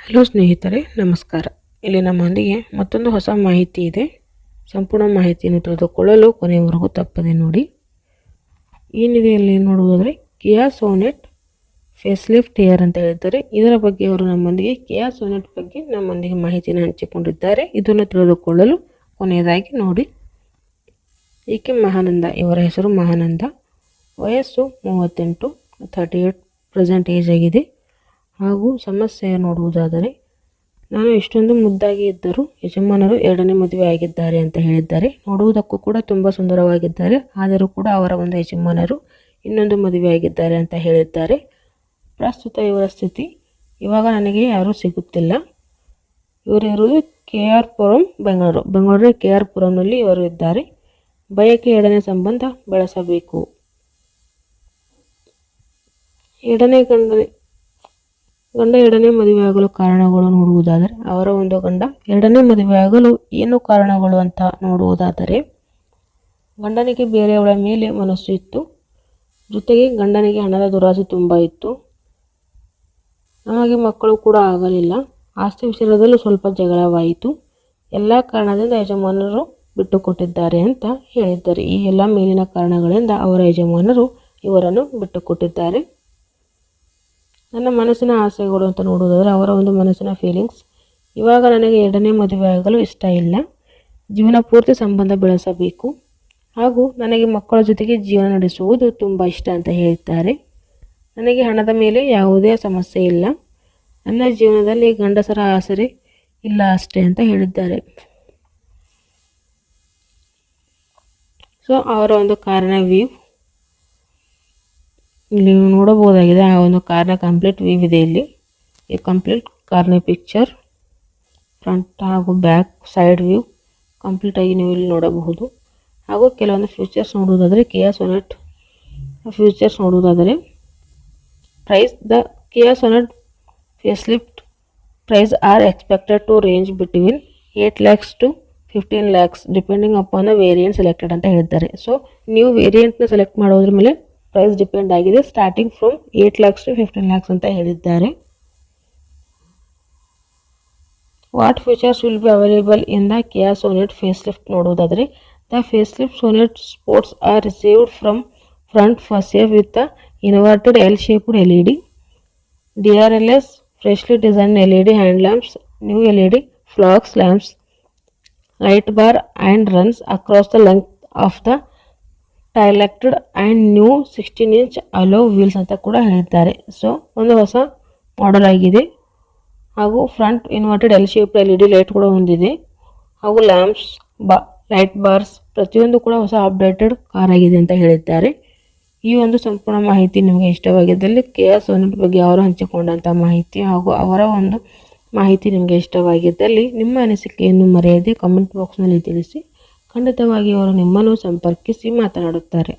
Hello ಸ್ನೇಹಿತರೆ, ನಮಸ್ಕಾರ. ಇಲ್ಲಿ ನಮ್ಮೊಂದಿಗೆ ಮತ್ತೊಂದು ಹೊಸ ಮಾಹಿತಿ ಇದೆ. ಸಂಪೂರ್ಣ ಮಾಹಿತಿಯನ್ನು ತಿಳಿದುಕೊಳ್ಳಲು ಕೊನೆಯವರೆಗೂ ತಪ್ಪದೆ ನೋಡಿ. ಏನಿದೆ ಅಲ್ಲಿ ನೋಡುವುದಾದರೆ Kia Sonet facelift here ಅಂತ ಹೇಳಿದ್ದಾರೆ. ಇದರ ಬಗ್ಗೆ ಅವರು ನಮ್ಮೊಂದಿಗೆ ಕಿಯಾ ಸೋನೆಟ್ ಬಗ್ಗೆ ನಮ್ಮೊಂದಿಗೆ ಮಾಹಿತಿಯನ್ನು ಹಂಚಿಕೊಂಡಿದ್ದಾರೆ. ಇದನ್ನು ತಿಳಿದುಕೊಳ್ಳಲು ಕೊನೆಯದಾಗಿ ನೋಡಿ. ಈಕೆ ಮಹಾನಂದ, ಇವರ ಹೆಸರು ಮಹಾನಂದ. ವಯಸ್ಸು 38, 38 ಪ್ರೆಸೆಂಟ್ ಏಜ್ ಆಗಿದೆ. ಹಾಗೂ ಸಮಸ್ಯೆ ನೋಡುವುದಾದರೆ, ನಾನು ಇಷ್ಟೊಂದು ಮುದ್ದಾಗಿ ಇದ್ದರೂ ಯಜಮಾನರು ಎರಡನೇ ಮದುವೆ ಆಗಿದ್ದಾರೆ ಅಂತ ಹೇಳಿದ್ದಾರೆ. ನೋಡುವುದಕ್ಕೂ ಕೂಡ ತುಂಬ ಸುಂದರವಾಗಿದ್ದಾರೆ. ಆದರೂ ಕೂಡ ಅವರ ಒಂದು ಯಜಮಾನರು ಇನ್ನೊಂದು ಮದುವೆ ಆಗಿದ್ದಾರೆ ಅಂತ ಹೇಳಿದ್ದಾರೆ. ಪ್ರಸ್ತುತ ಇವರ ಸ್ಥಿತಿ, ಇವಾಗ ನನಗೆ ಯಾರೂ ಸಿಗುತ್ತಿಲ್ಲ. ಇವರಿರುವುದು KR ಪುರಂ, ಬೆಂಗಳೂರಿನ KR ಪುರಂನಲ್ಲಿ ಇವರು ಇದ್ದಾರೆ. ಬಯಕೆ ಎರಡನೇ ಸಂಬಂಧ ಬೆಳೆಸಬೇಕು. ಗಂಡ ಎರಡನೇ ಮದುವೆಯಾಗಲು ಕಾರಣಗಳು ನೋಡುವುದಾದರೆ, ಅವರ ಒಂದು ಗಂಡ ಎರಡನೇ ಮದುವೆಯಾಗಲು ಏನು ಕಾರಣಗಳು ಅಂತ ನೋಡುವುದಾದರೆ, ಗಂಡನಿಗೆ ಬೇರೆಯವಳ ಮೇಲೆ ಮನಸ್ಸು ಇತ್ತು. ಜೊತೆಗೆ ಗಂಡನಿಗೆ ಹಣದ ದುರಾಸೆ ತುಂಬ ಇತ್ತು. ನಮಗೆ ಮಕ್ಕಳು ಕೂಡ ಆಗಲಿಲ್ಲ. ಆಸ್ತಿ ವಿಚಾರದಲ್ಲೂ ಸ್ವಲ್ಪ ಜಗಳವಾಯಿತು. ಎಲ್ಲ ಕಾರಣದಿಂದ ಯಜಮಾನರು ಬಿಟ್ಟುಕೊಟ್ಟಿದ್ದಾರೆ ಅಂತ ಹೇಳಿದ್ದಾರೆ. ಈ ಎಲ್ಲ ಮೇಲಿನ ಕಾರಣಗಳಿಂದ ಅವರ ಯಜಮಾನರು ಇವರನ್ನು ಬಿಟ್ಟುಕೊಟ್ಟಿದ್ದಾರೆ. ನನ್ನ ಮನಸ್ಸಿನ ಆಸೆಗಳು ಅಂತ ನೋಡುವುದಾದರೆ, ಅವರ ಒಂದು ಮನಸ್ಸಿನ ಫೀಲಿಂಗ್ಸ್, ಇವಾಗ ನನಗೆ ಎರಡನೇ ಮದುವೆ ಆಗಲು ಇಷ್ಟ ಇಲ್ಲ. ಜೀವನ ಪೂರ್ತಿ ಸಂಬಂಧ ಬೆಳೆಸಬೇಕು. ಹಾಗೂ ನನಗೆ ಮಕ್ಕಳ ಜೊತೆಗೆ ಜೀವನ ನಡೆಸುವುದು ತುಂಬ ಇಷ್ಟ ಅಂತ ಹೇಳಿದ್ದಾರೆ. ನನಗೆ ಹಣದ ಮೇಲೆ ಯಾವುದೇ ಸಮಸ್ಯೆ ಇಲ್ಲ. ನನ್ನ ಜೀವನದಲ್ಲಿ ಗಂಡಸರ ಆಸರೆ ಇಲ್ಲ ಅಷ್ಟೇ ಅಂತ ಹೇಳಿದ್ದಾರೆ. ಸೊ ಅವರ ಒಂದು ಕಾರಣ ವ್ಯೂ ಇಲ್ಲಿ ನೋಡಬಹುದಾಗಿದೆ. ಆ ಒಂದು ಕಾರ್ನ ಕಂಪ್ಲೀಟ್ ವ್ಯೂ ಇದೆ. ಇಲ್ಲಿ ಈ ಕಂಪ್ಲೀಟ್ ಕಾರ್ನ ಪಿಕ್ಚರ್, ಫ್ರಂಟ್ ಹಾಗೂ ಬ್ಯಾಕ್ ಸೈಡ್ ವ್ಯೂ ಕಂಪ್ಲೀಟ್ ಆಗಿ ನೀವು ಇಲ್ಲಿ ನೋಡಬಹುದು. ಹಾಗೂ ಕೆಲವೊಂದು ಫ್ಯೂಚರ್ಸ್ ನೋಡುವುದಾದರೆ, ಕಿಯಾ ಸೋನೆಟ್ ಫ್ಯೂಚರ್ಸ್ ನೋಡುವುದಾದರೆ, price, the Kia Sonet facelift price are expected to range between 8 lakhs to 15 lakhs depending upon the variant selected ಅಂತ ಹೇಳಿದ್ದಾರೆ. ಸೊ ನೀವು ವೇರಿಯಂಟ್ನ ಸೆಲೆಕ್ಟ್ ಮಾಡೋದ್ರ ಮೇಲೆ ಪ್ರೈಸ್ ಡಿಪೆಂಡ್ ಆಗಿದೆ. Starting from 8 lakhs to 15 lakhs ಅಂತ ಹೇಳಿದ್ದಾರೆ. What features will be available in the Kia Sonet facelift ನೋಡುವುದಾದರೆ, the facelift Sonet sports are received from front fascia with the inverted L-shaped LED, DRLS freshly designed LED hand lamps, new LED flox lamps, light bar and runs across the length of the ಟೈಲೆಕ್ಟೆಡ್ and new 16-inch alloy wheels ಅಂತ ಕೂಡ ಹೇಳಿದ್ದಾರೆ. So ಒಂದು ಹೊಸ model ಆಗಿದೆ. ಹಾಗೂ front inverted L-shaped LED light ಕೂಡ ಹೊಂದಿದೆ. ಹಾಗೂ ಲ್ಯಾಂಪ್ಸ್, ಲೈಟ್ ಬಾರ್ಸ್ ಪ್ರತಿಯೊಂದು ಕೂಡ ಹೊಸ ಅಪ್ಡೇಟೆಡ್ ಕಾರ್ ಆಗಿದೆ ಅಂತ ಹೇಳಿದ್ದಾರೆ. ಈ ಒಂದು ಸಂಪೂರ್ಣ ಮಾಹಿತಿ ನಿಮಗೆ ಇಷ್ಟವಾಗಿದ್ದಲ್ಲಿ, ಕಿಯಾ ಸೋನೆಟ್ ಬಗ್ಗೆ ಅವರು ಹಂಚಿಕೊಂಡಂಥ ಮಾಹಿತಿ ಹಾಗೂ ಅವರ ಒಂದು ಮಾಹಿತಿ ನಿಮಗೆ ಇಷ್ಟವಾಗಿದ್ದಲ್ಲಿ, ನಿಮ್ಮ ಅನಿಸಿಕೆಯನ್ನು ಮರೆಯದೆ ಕಮೆಂಟ್ ಬಾಕ್ಸ್ನಲ್ಲಿ ತಿಳಿಸಿ. ಖಂಡಿತವಾಗಿ ಅವರು ನಿಮ್ಮನ್ನು ಸಂಪರ್ಕಿಸಿ ಮಾತನಾಡುತ್ತಾರೆ.